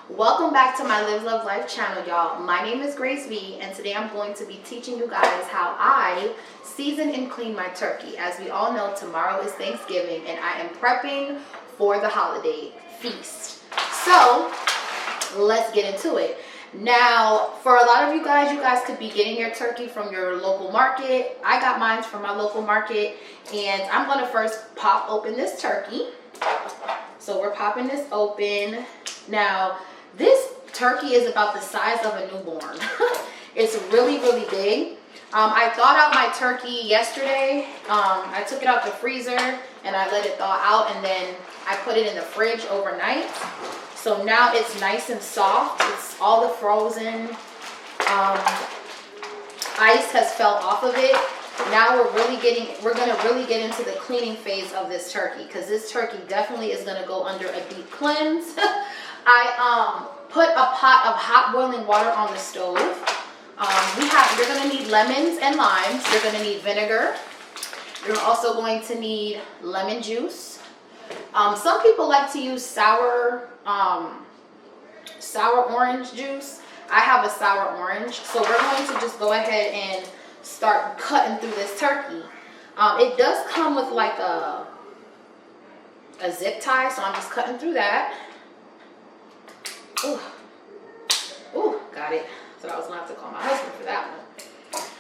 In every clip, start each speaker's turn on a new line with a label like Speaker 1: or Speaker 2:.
Speaker 1: Welcome back to my Live Love Life channel, y'all. My name is Grace V, and today I'm going to be teaching you guys how I season and clean my turkey. As we all know, tomorrow is Thanksgiving, and I am prepping for the holiday feast. So let's get into it. Now, for a lot of you guys could be getting your turkey from your local market. I got mine from my local market, and I'm going to first pop open this turkey. So we're popping this open. Now, this turkey is about the size of a newborn. It's really, really big. I thawed out my turkey yesterday. I took it out the freezer and I let it thaw out, and then I put it in the fridge overnight. So now it's nice and soft. It's all the frozen ice has fell off of it. Now we're gonna really get into the cleaning phase of this turkey, because this turkey definitely is gonna go under a deep cleanse. I put a pot of hot boiling water on the stove. You're gonna need lemons and limes. You're gonna need vinegar. You're also going to need lemon juice. Some people like to use sour orange juice. I have a sour orange, so we're going to just go ahead and start cutting through this turkey. It does come with like a zip tie, so I'm just cutting through that. Ooh, got it. So I was gonna have to call my husband for that one.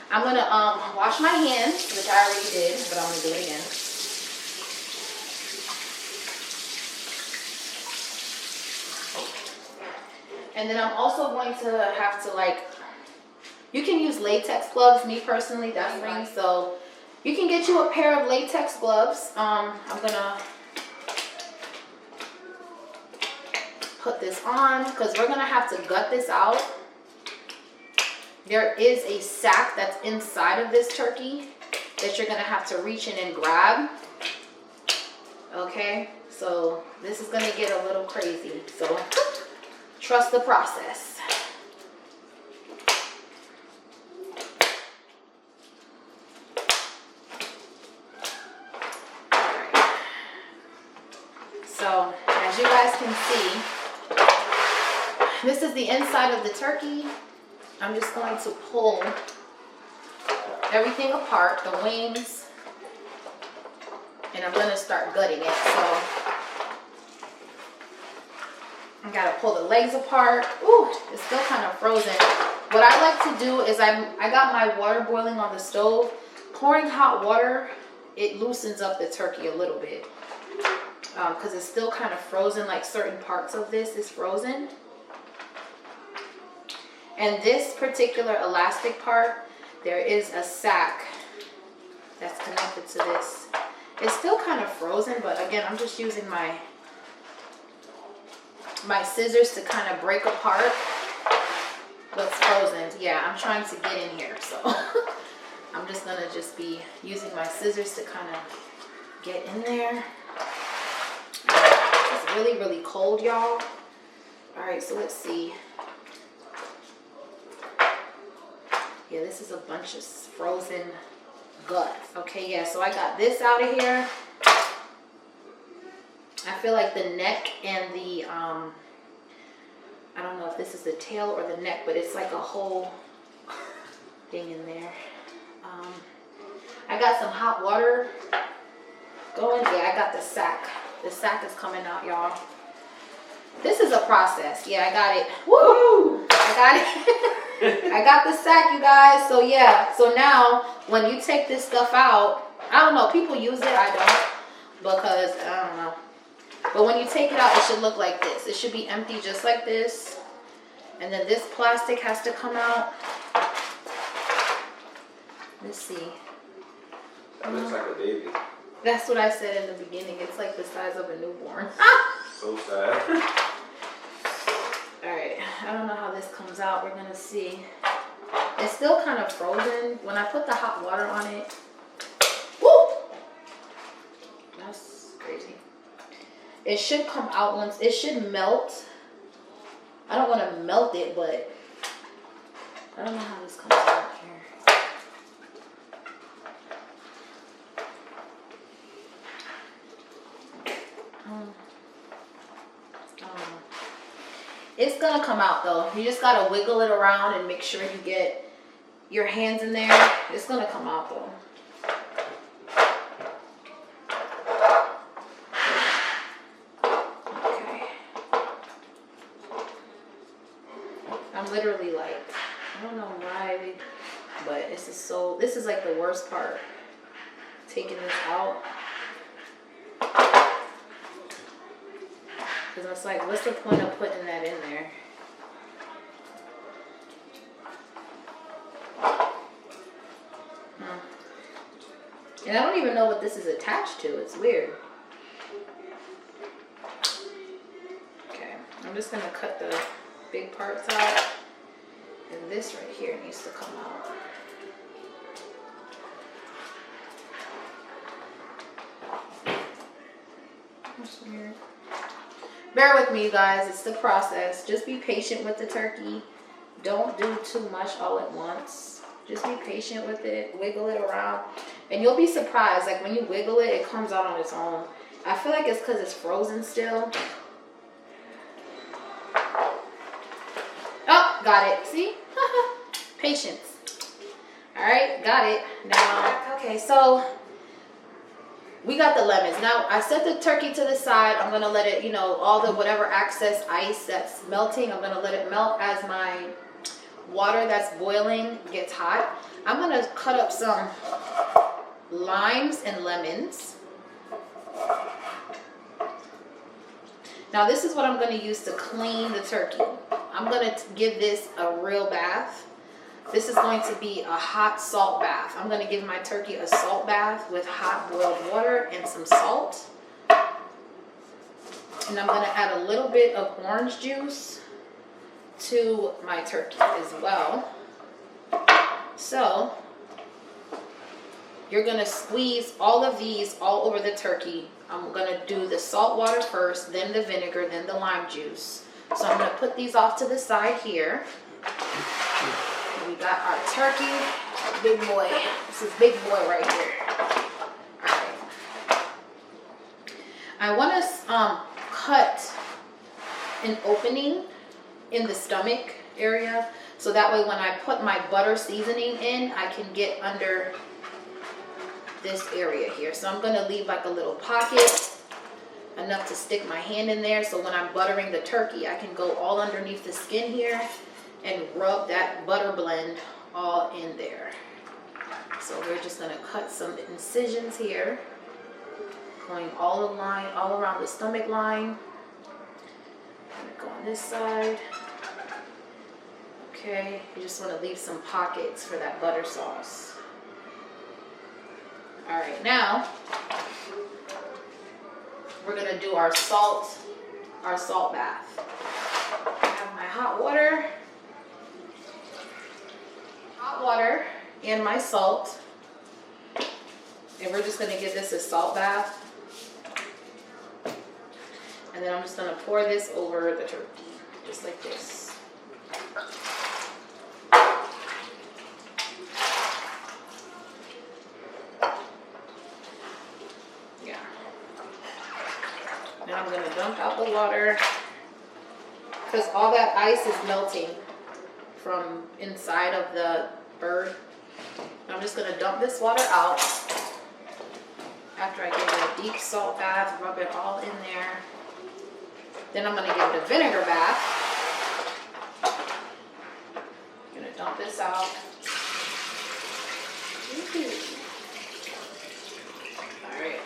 Speaker 1: I'm gonna wash my hands, which I already did, but I'm gonna do it again. And then I'm also going to have to, you can use latex gloves. Me personally, that's me. So you can get you a pair of latex gloves. I'm gonna put this on because we're gonna have to gut this out. There is a sack that's inside of this turkey that you're gonna have to reach in and grab. Okay, so this is gonna get a little crazy. So trust the process. So as you guys can see, this is the inside of the turkey. I'm just going to pull everything apart, the wings, and I'm going to start gutting it. So I got to pull the legs apart. Ooh, it's still kind of frozen. What I like to do is I got my water boiling on the stove. Pouring hot water, it loosens up the turkey a little bit. Because it's still kind of frozen, like certain parts of this is frozen. And this particular elastic part, there is a sack that's connected to this. It's still kind of frozen, but again, I'm just using my scissors to kind of break apart what's frozen. Yeah, I'm trying to get in here, so I'm just gonna be using my scissors to kind of get in there. It's really, really cold, y'all. All right, so let's see. Yeah, this is a bunch of frozen guts. Okay, yeah, so I got this out of here. I feel like the neck and the, I don't know if this is the tail or the neck, but it's like a whole thing in there. I got some hot water going. Yeah, I got the sack. The sack is coming out, y'all. This is a process. Yeah, I got it. Woo! I got it. I got the sack, you guys. So yeah, so now when you take this stuff out, I don't know, people use it, I don't, because I don't know. But when you take it out, it should look like this. It should be empty just like this. And then this plastic has to come out. Let's see.
Speaker 2: That looks like a baby.
Speaker 1: That's what I said in the beginning. It's like the size of a newborn.
Speaker 2: So sad.
Speaker 1: Alright, I don't know how this comes out. We're gonna see. It's still kind of frozen. When I put the hot water on it, woo! That's crazy. It should come out once. It should melt. I don't want to melt it, but I don't know how this comes out here. It's gonna come out though. You just gotta wiggle it around and make sure you get your hands in there. It's gonna come out though. Okay. I'm literally like, I don't know why, but this is like the worst part. Taking this out. Because it's like, what's the point of putting that in there? And I don't even know what this is attached to. It's weird. Okay, I'm just going to cut the big parts out. And this right here needs to come out. That's weird. Bear with me, you guys. It's the process. Just be patient with the turkey. Don't do too much all at once. Just be patient with it. Wiggle it around. And you'll be surprised. Like when you wiggle it, it comes out on its own. I feel like it's because it's frozen still. Oh, got it. See? Patience. All right, got it. Now, okay, so we got the lemons. Now, I set the turkey to the side. I'm going to let it, all the whatever excess ice that's melting, I'm going to let it melt as my water that's boiling gets hot. I'm going to cut up some limes and lemons. Now, this is what I'm going to use to clean the turkey. I'm going to give this a real bath. This is going to be a hot salt bath. I'm going to give my turkey a salt bath with hot boiled water and some salt. And I'm going to add a little bit of orange juice to my turkey as well. So you're going to squeeze all of these all over the turkey. I'm going to do the salt water first, then the vinegar, then the lime juice. So I'm going to put these off to the side here. We got our turkey, big boy. This is big boy right here. All right. I want to cut an opening in the stomach area, so that way when I put my butter seasoning in, I can get under this area here. So I'm going to leave like a little pocket, enough to stick my hand in there, so when I'm buttering the turkey, I can go all underneath the skin here and rub that butter blend all in there. So we're just gonna cut some incisions here, going all around the stomach line. I'm gonna go on this side. Okay, you just wanna leave some pockets for that butter sauce. All right, now we're gonna do our salt bath. I have my hot water and my salt, and we're just going to give this a salt bath, and then I'm just going to pour this over the turkey just like this. Yeah. Now I'm going to dump out the water because all that ice is melting from inside of the bird. I'm just going to dump this water out after I give it a deep salt bath, rub it all in there. Then I'm going to give it a vinegar bath. I'm going to dump this out. Alright.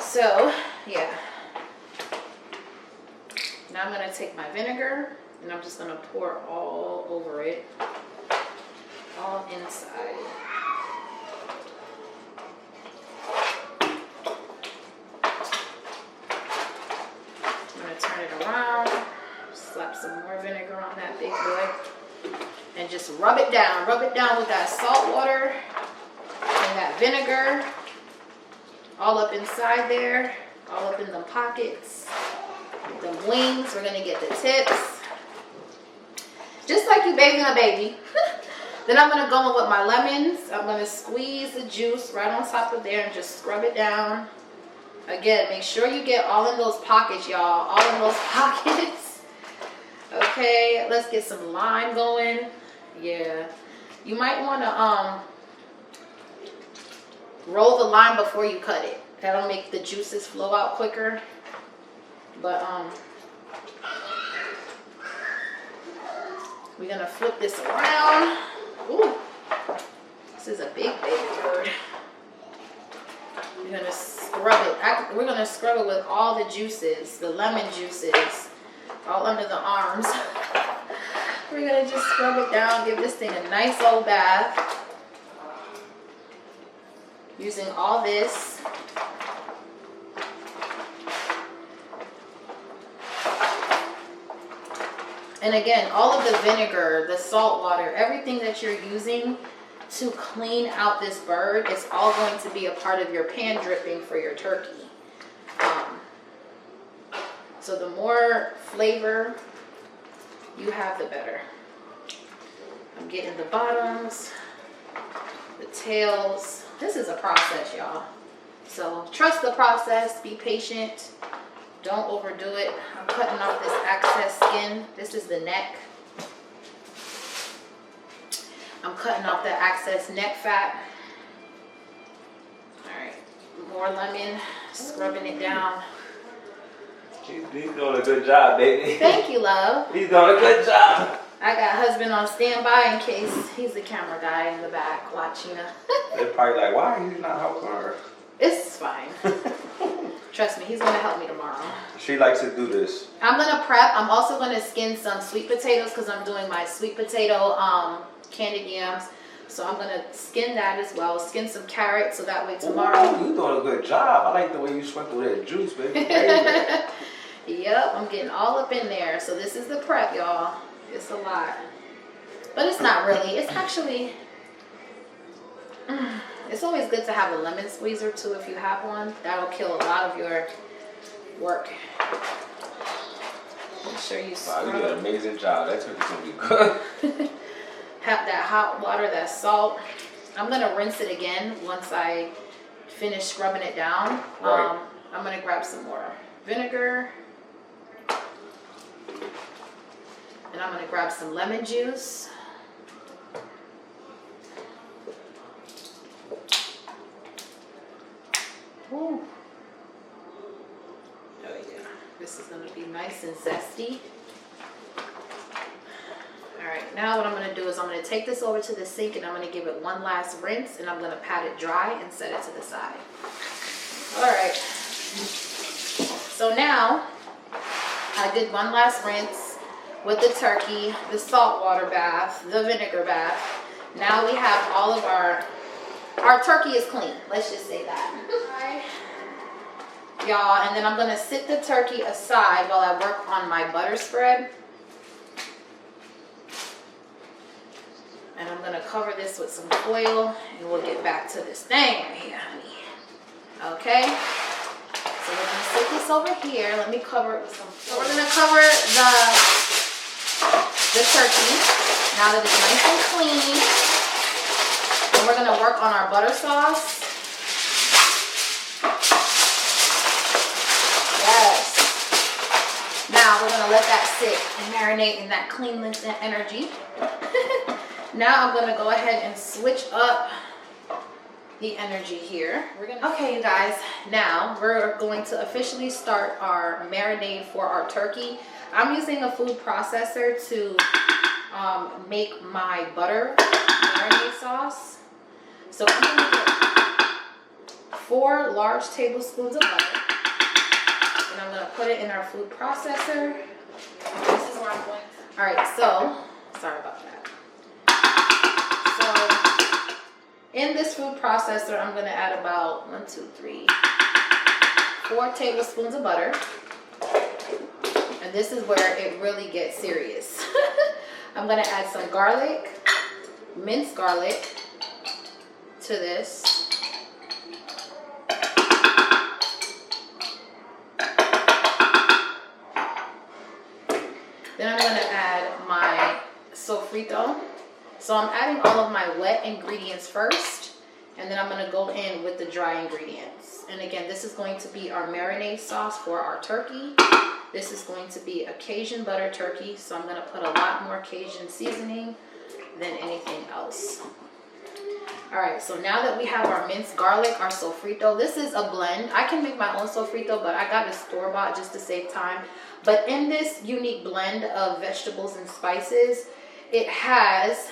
Speaker 1: So, yeah. Now I'm going to take my vinegar and I'm just going to pour all over it. All inside. I'm going to turn it around, slap some more vinegar on that big boy, and just rub it down. Rub it down with that salt water and that vinegar. All up inside there, all up in the pockets. The wings, we're going to get the tips. Just like you bathing a baby. Then I'm going to go in with my lemons. I'm going to squeeze the juice right on top of there and just scrub it down. Again, make sure you get all in those pockets, y'all. All in those pockets. Okay, let's get some lime going. Yeah. You might want to roll the lime before you cut it. That'll make the juices flow out quicker. But we're gonna flip this around. Ooh, this is a big bird. We're gonna scrub it. We're gonna scrub it with all the juices, the lemon juices, all under the arms. We're gonna just scrub it down, give this thing a nice old bath. Using all this. And again, all of the vinegar, the salt water, everything that you're using to clean out this bird, it's all going to be a part of your pan dripping for your turkey. So the more flavor you have, the better. I'm getting the bottoms, the tails. This is a process, y'all. So trust the process, be patient. Don't overdo it. I'm cutting off this excess skin. This is the neck. I'm cutting off the excess neck fat. All right, more lemon, scrubbing it down.
Speaker 2: He's doing a good job, baby.
Speaker 1: Thank you, love.
Speaker 2: He's doing a good job.
Speaker 1: I got husband on standby in case he's the camera guy in the back watching.
Speaker 2: They're probably like, why are you not helping her?
Speaker 1: It's fine. Trust me, he's gonna help me tomorrow.
Speaker 2: She likes to do this.
Speaker 1: I'm gonna prep. I'm also gonna skin some sweet potatoes because I'm doing my sweet potato candied yams. So I'm gonna skin that as well. Skin some carrots so that way tomorrow.
Speaker 2: Ooh, you doing a good job. I like the way you sprinkle that juice, baby.
Speaker 1: Yep, I'm getting all up in there. So this is the prep, y'all. It's a lot, but it's not really. It's actually. It's always good to have a lemon squeezer too if you have one. That'll kill a lot of your work. Make sure you
Speaker 2: Wow, you did an amazing job. That turkey's gonna be good.
Speaker 1: Have that hot water, that salt. I'm gonna rinse it again once I finish scrubbing it down.
Speaker 2: Right.
Speaker 1: I'm gonna grab some more vinegar. And I'm gonna grab some lemon juice. Ooh. Oh yeah, this is gonna be nice and zesty. All right, now what I'm gonna do is I'm gonna take this over to the sink and I'm gonna give it one last rinse and I'm gonna pat it dry and set it to the side. All right, so now I did one last rinse with the turkey, the salt water bath, the vinegar bath. Now we have all of our turkey is clean. Let's just say that. Y'all, and then I'm gonna sit the turkey aside while I work on my butter spread. And I'm gonna cover this with some foil and we'll get back to this thing right here, honey. Okay? So we're gonna sit this over here. Let me cover it with some foil. So we're gonna cover the turkey now that it's nice and clean. And we're gonna work on our butter sauce. Yes. Now we're gonna let that sit and marinate in that cleanliness and energy. Now I'm gonna go ahead and switch up the energy here. Okay, you guys, now we're going to officially start our marinade for our turkey. I'm using a food processor to make my butter marinade sauce. So I'm gonna get 4 large tablespoons of butter, and I'm gonna put it in our food processor. This is where I'm going. All right, so sorry about that. So in this food processor, I'm gonna add about 4 tablespoons of butter. And this is where it really gets serious. I'm gonna add some garlic, minced garlic to this. Then I'm gonna add my sofrito. So I'm adding all of my wet ingredients first, And then I'm gonna go in with the dry ingredients. And again, this is going to be our marinade sauce for our turkey. This is going to be a Cajun butter turkey, so I'm gonna put a lot more Cajun seasoning than anything else. All right, so now that we have our minced garlic, our sofrito, this is a blend. I can make my own sofrito, but I got a store-bought just to save time. But in this unique blend of vegetables and spices, it has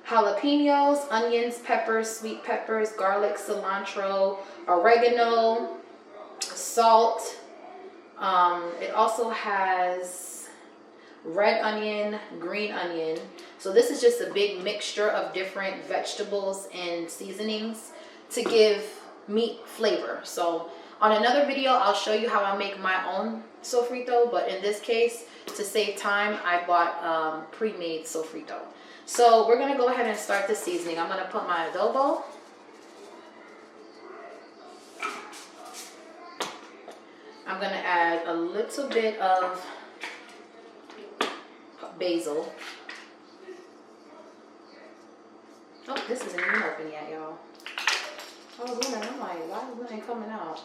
Speaker 1: jalapenos, onions, peppers, sweet peppers, garlic, cilantro, oregano, salt. It also has red onion, green onion. So this is just a big mixture of different vegetables and seasonings to give meat flavor. So on another video, I'll show you how I make my own sofrito, but in this case, to save time, I bought pre-made sofrito. So we're gonna go ahead and start the seasoning. I'm gonna put my adobo. I'm gonna add a little bit of basil. Oh, this isn't even open yet, y'all. I was wondering, I'm like, why is it ain't coming out?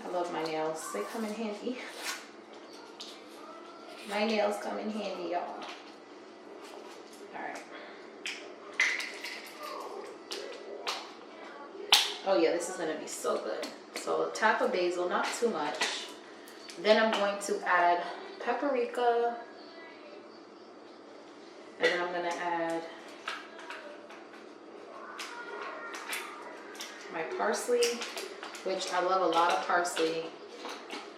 Speaker 1: I love my nails. They come in handy. My nails come in handy, y'all. Alright. Oh yeah, this is gonna be so good. So a tap of basil, not too much. Then I'm going to add paprika. And then I'm gonna add my parsley, which I love a lot of parsley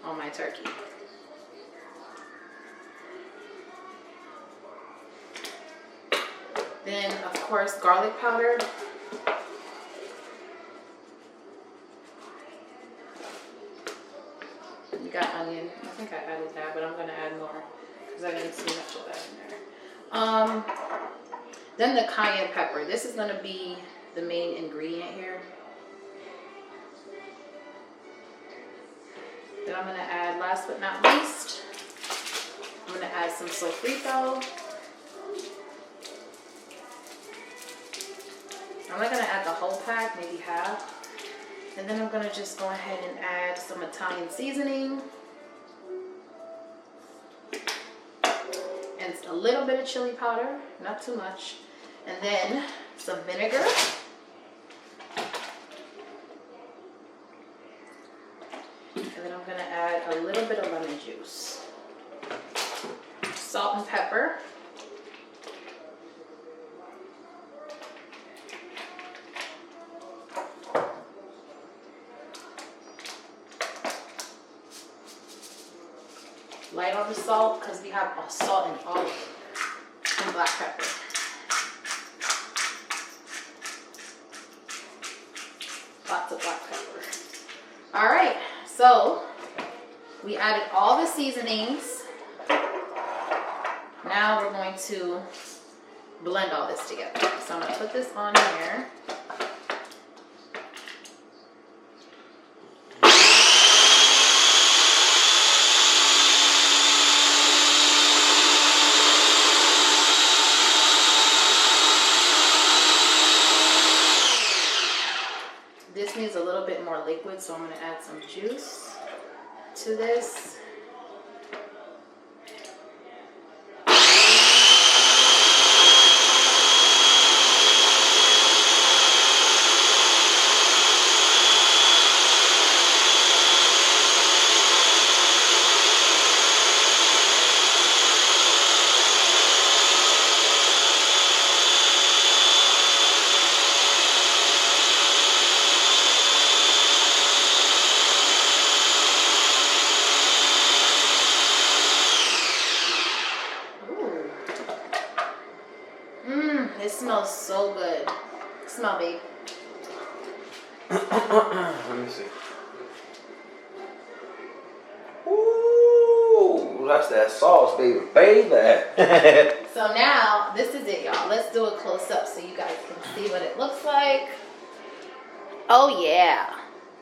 Speaker 1: on my turkey. Then, of course, garlic powder. You got onion. I think I added that, but I'm gonna add more because I didn't see much of that in there. Then the cayenne pepper. This is gonna be the main ingredient here. Then I'm gonna add, last but not least, I'm gonna add some sofrito. I'm not gonna add the whole pack, maybe half. And then I'm gonna just go ahead and add some Italian seasoning. And a little bit of chili powder, not too much. And then some vinegar. And then I'm gonna add a little bit of lemon juice. Salt and pepper. Light on the salt because we have salt in all of it. And black pepper. Lots of black pepper. All right, so we added all the seasonings. Now we're going to blend all this together. So I'm gonna put this on here. This needs a little bit more liquid, so I'm going to add some juice to this. It smells so good. Smell, babe.
Speaker 2: Let me see. Ooh, that's that sauce, baby. Baby.
Speaker 1: So now, this is it, y'all. Let's do a close-up so you guys can see what it looks like. Oh, yeah.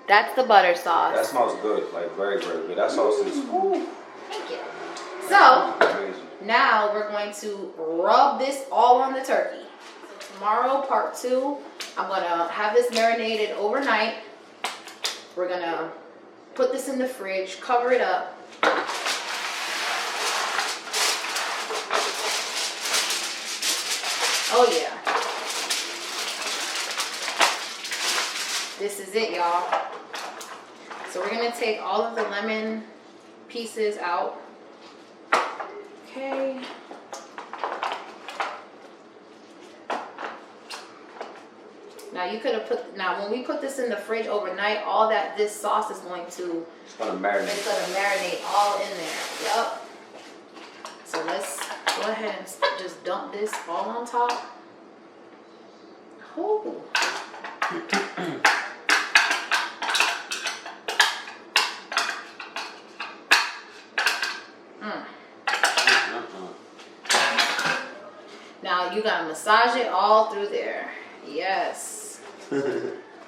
Speaker 1: That's the butter sauce.
Speaker 2: That smells good. Like, very, very good. That sauce is... Ooh.
Speaker 1: Thank you. So
Speaker 2: Crazy.
Speaker 1: now we're going to rub this all on the turkey. So tomorrow, part 2, I'm gonna have this marinated overnight. We're gonna put this in the fridge, cover it up. Oh yeah. This is it, y'all. So we're gonna take all of the lemon pieces out. Okay. Now you could have put, now when we put this in the fridge overnight, all that this sauce is going to,
Speaker 2: It's gonna marinate.
Speaker 1: it's gonna marinate all in there. Yup. So let's go ahead and just dump this all on top. Oh. Now you gotta massage it all through there. Yes.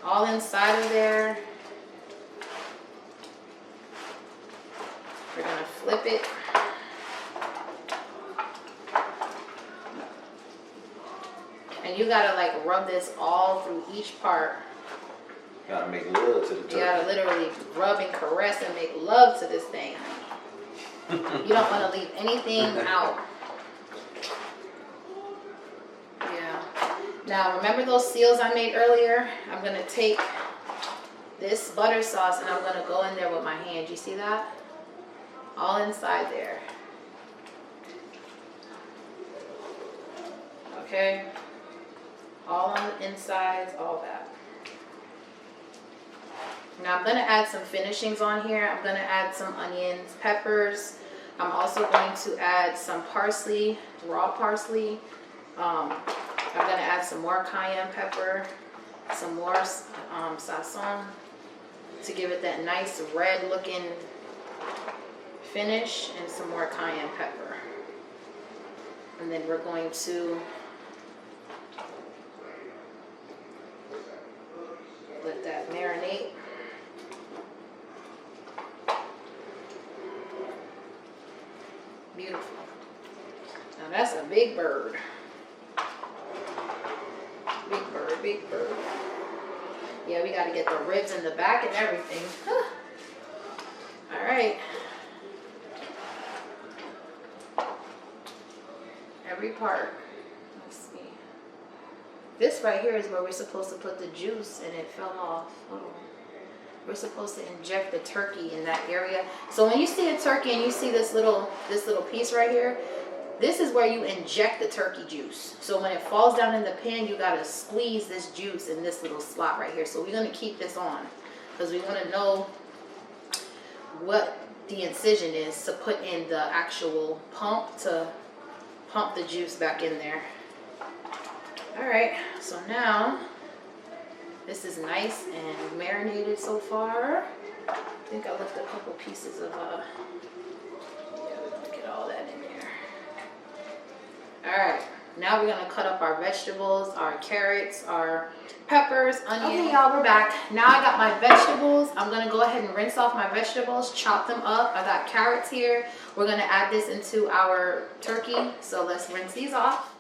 Speaker 1: All inside of there. We're gonna flip it. And you gotta like rub this all through each part.
Speaker 2: Gotta make love to the turkey.
Speaker 1: You gotta literally rub and caress and make love to this thing. You don't wanna leave anything out. Yeah. Now remember those seals I made earlier? I'm gonna take this butter sauce and I'm gonna go in there with my hand. You see that? All inside there. Okay? All on the insides, all that. Now I'm gonna add some finishings on here. I'm gonna add some onions, peppers. I'm also going to add some parsley, raw parsley. I'm gonna add some more cayenne pepper, some more sazon to give it that nice red looking finish, and some more cayenne pepper. And then we're going to let that marinate. Beautiful. Now that's a big bird. Big bird, big bird. Yeah, we got to get the ribs in the back and everything. Huh. All right. Every part. Let's see. This right here is where we're supposed to put the juice, and it fell off. Hold on. We're supposed to inject the turkey in that area. So when you see a turkey and you see this little piece right here, this is where you inject the turkey juice. So when it falls down in the pan, you gotta squeeze this juice in this little slot right here. So we're gonna keep this on because we wanna know what the incision is to put in the actual pump to pump the juice back in there. All right, so now this is nice and marinated so far. I think I left a couple pieces of, yeah, we're gonna get all that in there. All right, now we're gonna cut up our vegetables, our carrots, our peppers, onions. Okay, y'all, we're back. Now I got my vegetables. I'm gonna go ahead and rinse off my vegetables, chop them up. I got carrots here. We're gonna add this into our turkey. So let's rinse these off.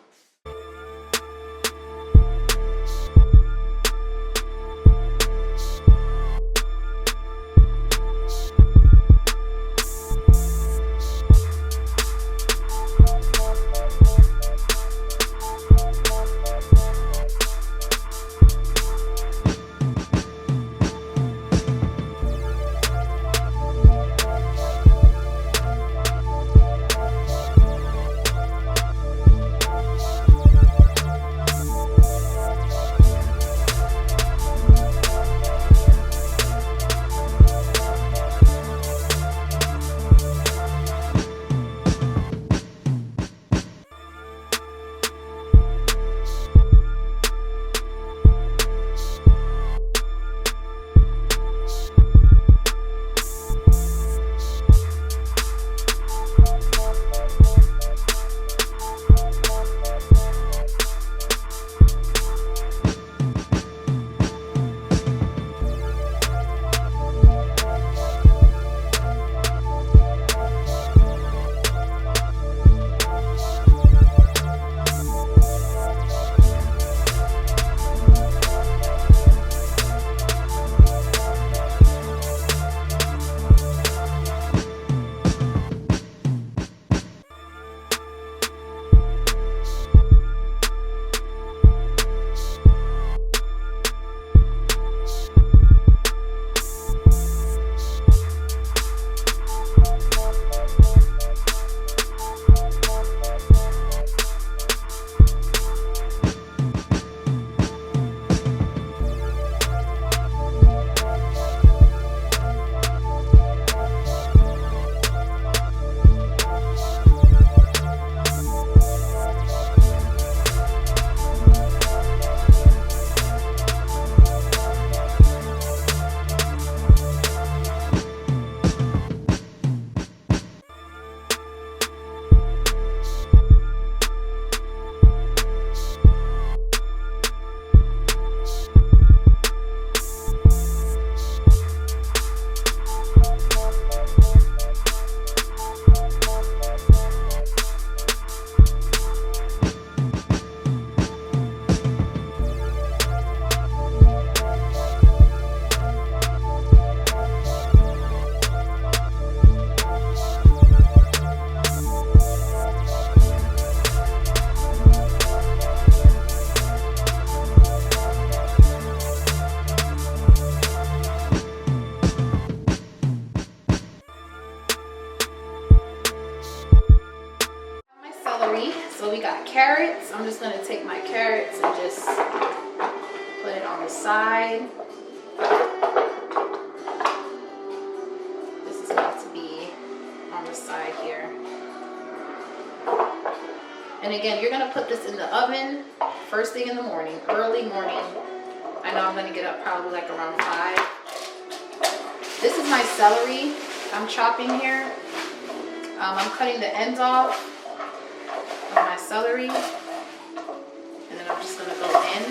Speaker 1: we got carrots. I'm just gonna take my carrots and just put it on the side. This is going to be on the side here. And again, you're gonna put this in the oven first thing in the morning, early morning. I know I'm gonna get up probably like around 5. This is my celery I'm chopping here. I'm cutting the ends off of my celery, and then I'm just gonna go in.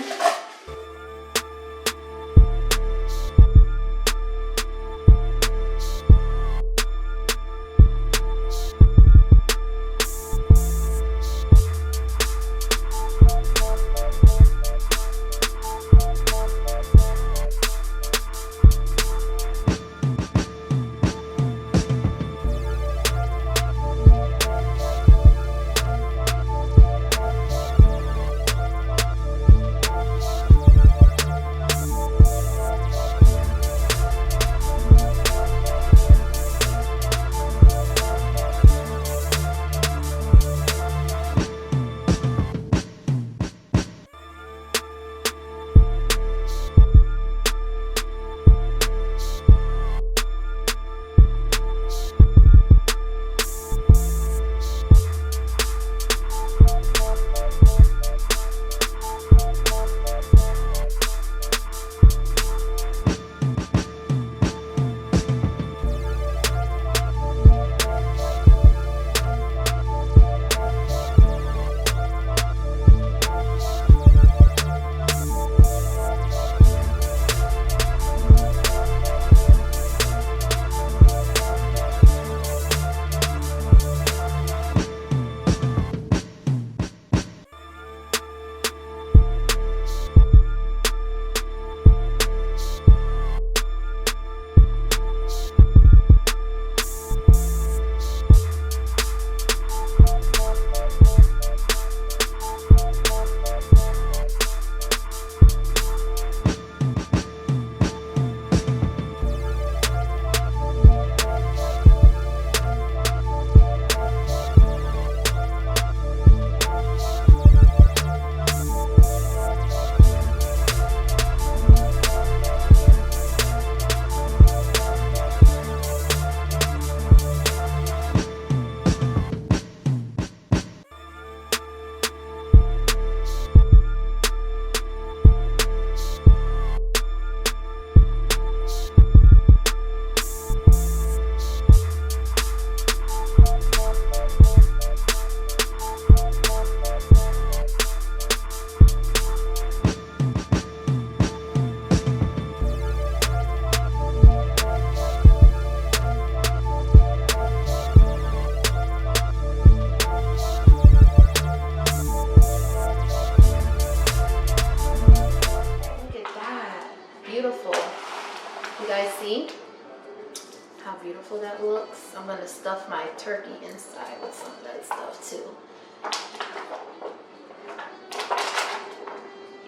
Speaker 1: beautiful that looks. I'm gonna stuff my turkey inside with some of that stuff too.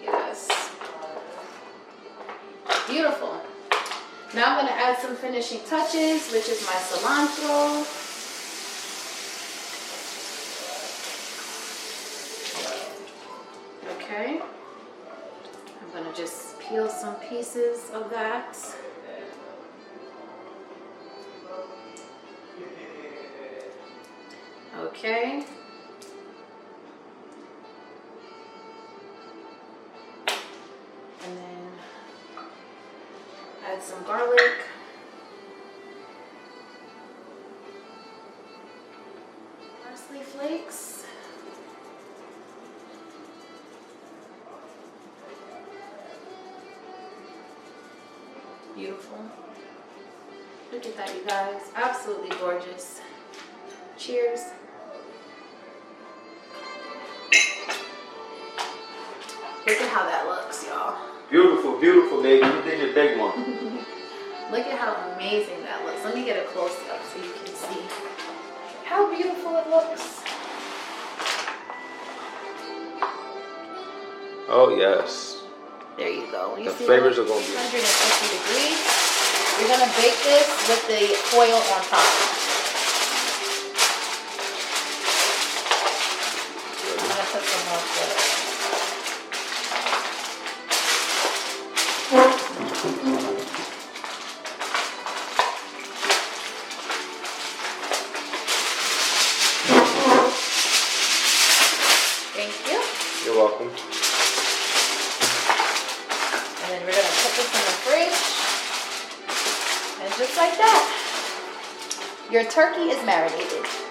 Speaker 1: Yes. Beautiful. Now I'm gonna add some finishing touches, which is my cilantro. Okay. I'm gonna just peel some pieces of that. Okay. And then add some garlic. Parsley flakes. Beautiful. Look at that, you guys. Absolutely gorgeous. Cheers. Look at how that looks, y'all.
Speaker 2: Beautiful, beautiful, baby. You did your big one.
Speaker 1: Look at how amazing that looks. Let me get a close-up so you can see how beautiful it looks.
Speaker 2: Oh, yes.
Speaker 1: There you go. You
Speaker 2: The
Speaker 1: see
Speaker 2: flavors are going to be
Speaker 1: 150 degrees. You're going to bake this with the foil on top. And then we're gonna put this in the fridge. And just like that, your turkey is marinated.